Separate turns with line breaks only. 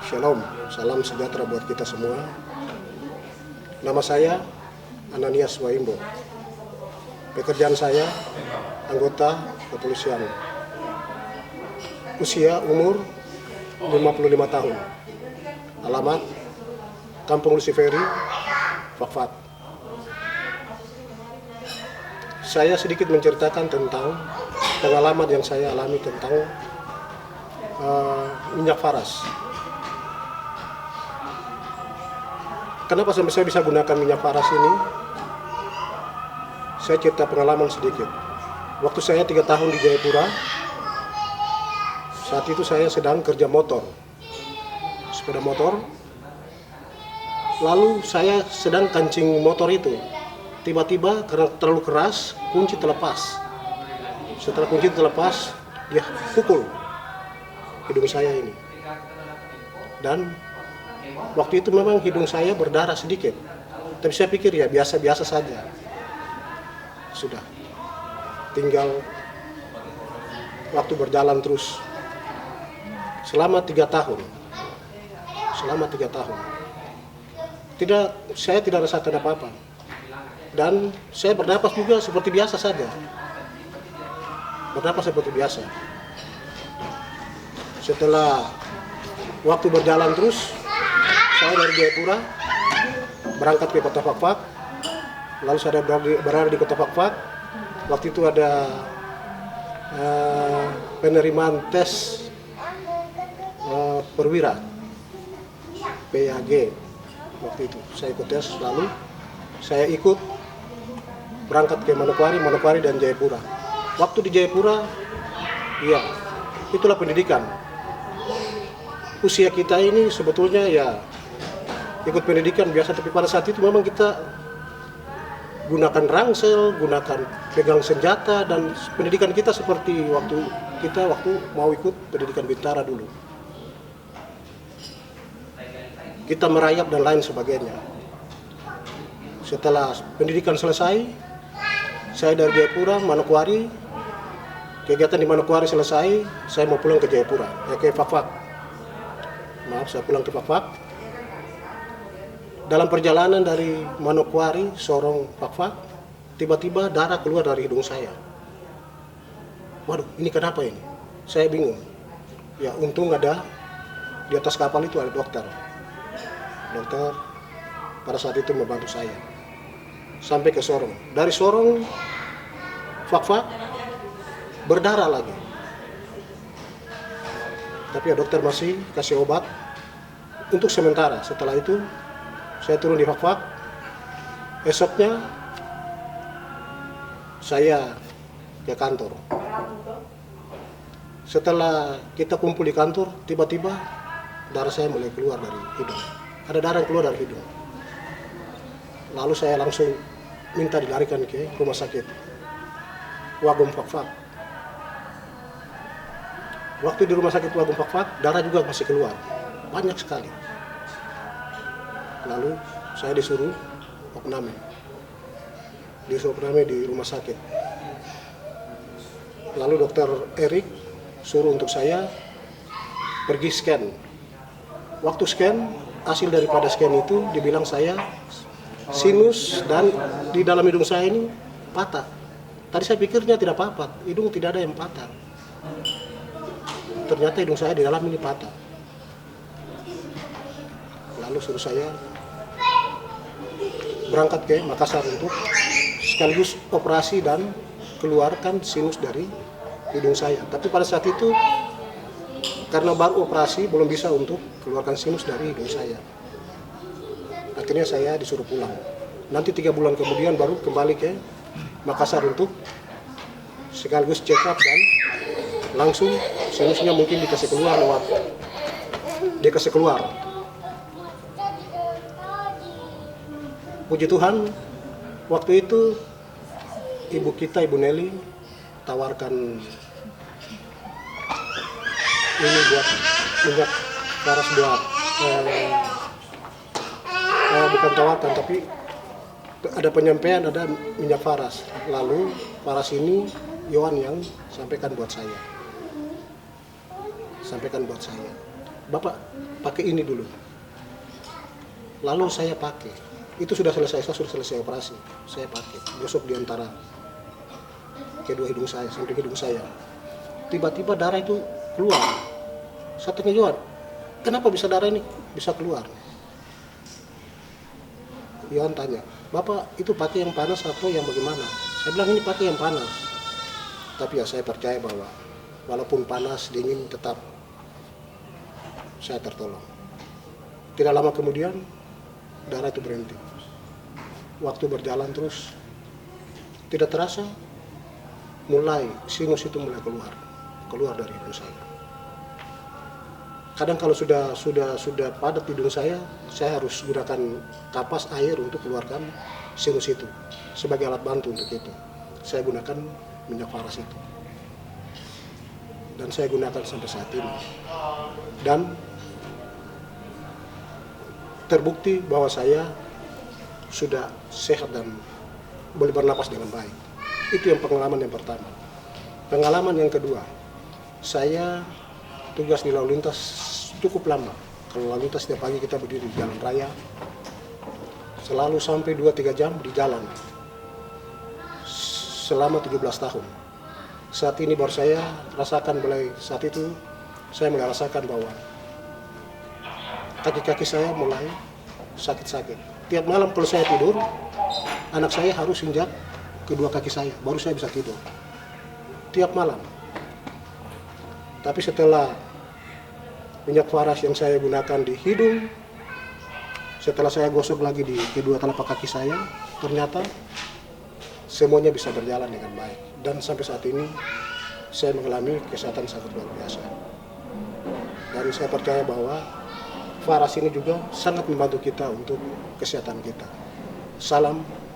Shalom, salam sejahtera buat kita semua. Nama saya Ananias Waimbo. Pekerjaan saya anggota kepolisian. Usia umur 55 tahun. Alamat Kampung Luciferi, Fakfak. Saya sedikit menceritakan tentang pengalaman yang saya alami tentang minyak faras. Kenapa sampai saya bisa gunakan minyak faras ini? Saya cerita pengalaman sedikit. Waktu saya 3 tahun di Jayapura, saat itu saya sedang kerja motor, sepeda motor. Lalu saya sedang kancing motor itu. Tiba-tiba karena terlalu keras, kunci terlepas. Setelah kunci terlepas, dia pukul hidung saya ini. Dan waktu itu memang hidung saya berdarah sedikit. Tapi saya pikir ya biasa-biasa saja. Sudah. Tinggal waktu berjalan terus. Selama 3 tahun. Saya tidak rasakan apa-apa. Dan saya bernapas juga seperti biasa saja. Bernapas seperti biasa. Setelah waktu berjalan terus, saya dari Jayapura berangkat ke kota Fakfak. Lalu saya berada di kota Fakfak. Waktu itu ada penerimaan tes perwira PAG. Waktu itu saya ikut tes, lalu saya ikut berangkat ke Manokwari dan Jayapura. Waktu di Jayapura, ya itulah pendidikan. Usia kita ini sebetulnya ya ikut pendidikan biasa, tapi pada saat itu memang kita gunakan rangsel, gunakan pegang senjata, dan pendidikan kita seperti waktu mau ikut pendidikan Bintara dulu. Kita merayap dan lain sebagainya. Setelah pendidikan selesai, saya dari Jayapura, Manokwari, kegiatan di Manokwari selesai, saya mau pulang ke Jayapura, ke Fakfak. Saya pulang ke Fakfak. Dalam perjalanan dari Manokwari, Sorong, Fakfak, tiba-tiba darah keluar dari hidung saya. Waduh, ini kenapa ini? Saya bingung. Ya, untung ada di atas kapal itu ada dokter. Dokter pada saat itu membantu saya. Sampai ke Sorong. Dari Sorong, Fakfak, berdarah lagi. Tapi ya dokter masih kasih obat untuk sementara. Setelah itu, saya turun di Fakfak. Esoknya, saya ke kantor. Setelah kita kumpul di kantor, tiba-tiba darah saya mulai keluar dari hidung. Ada darah yang keluar dari hidung. Lalu saya langsung minta dilarikan ke rumah sakit Wagum Fakfak. Waktu di rumah sakit Wagum Fakfak, darah juga masih keluar. Banyak sekali. Lalu saya disuruh opname. Disuruh opname di rumah sakit. Lalu dokter Erik suruh untuk saya pergi scan. Waktu scan, hasil daripada scan itu dibilang saya sinus dan di dalam hidung saya ini patah. Tadi saya pikirnya tidak apa-apa, hidung tidak ada yang patah. Ternyata hidung saya di dalam ini patah. Lalu suruh saya berangkat ke Makassar untuk sekaligus operasi dan keluarkan sinus dari hidung saya. Tapi pada saat itu karena baru operasi belum bisa untuk keluarkan sinus dari hidung saya. Akhirnya saya disuruh pulang. Nanti 3 bulan kemudian baru kembali ke Makassar untuk sekaligus check up dan langsung sinusnya mungkin dikasih keluar Puji Tuhan, waktu itu ibu kita, Ibu Nelly, tawarkan ini buat minyak faras buat bukan tawarkan, tapi ada penyampaian ada minyak faras. Lalu faras ini Yohan yang sampaikan buat saya. Bapak pakai ini dulu. Lalu saya pakai. Itu sudah selesai, saya sudah selesai operasi. Saya pakai, gosok di antara kedua hidung saya, samping hidung saya. Tiba-tiba darah itu keluar. Saya tanya Yohan, kenapa bisa darah ini bisa keluar? Yohan tanya, Bapak itu pakai yang panas atau yang bagaimana? Saya bilang ini pakai yang panas. Tapi ya saya percaya bahwa walaupun panas, dingin, tetap saya tertolong. Tidak lama kemudian darah itu berhenti. Waktu berjalan terus, tidak terasa mulai sinus itu mulai keluar dari hidung saya. Kadang kalau sudah padat hidung saya harus gunakan kapas air untuk keluarkan sinus itu sebagai alat bantu untuk itu. Saya gunakan minyak faras itu, dan saya gunakan sampai saat ini. Dan terbukti bahwa saya sudah sehat dan boleh bernapas dengan baik. Itu yang pengalaman yang pertama. Pengalaman yang kedua, saya tugas di lalu lintas cukup lama. Kalau lalu lintas setiap pagi kita berdiri di jalan raya, selalu sampai 2-3 jam di jalan selama 17 tahun. Saat ini baru saya rasakan, mulai saat itu saya mulai rasakan bahwa kaki-kaki saya mulai sakit-sakit. Tiap malam kalau saya tidur, anak saya harus injak kedua kaki saya, baru saya bisa tidur. Tiap malam. Tapi setelah minyak faras yang saya gunakan di hidung, setelah saya gosok lagi di kedua telapak kaki saya, ternyata semuanya bisa berjalan dengan baik. Dan sampai saat ini saya mengalami kesehatan sangat luar biasa. Dan saya percaya bahwa faras ini juga sangat membantu kita untuk kesehatan kita. Salam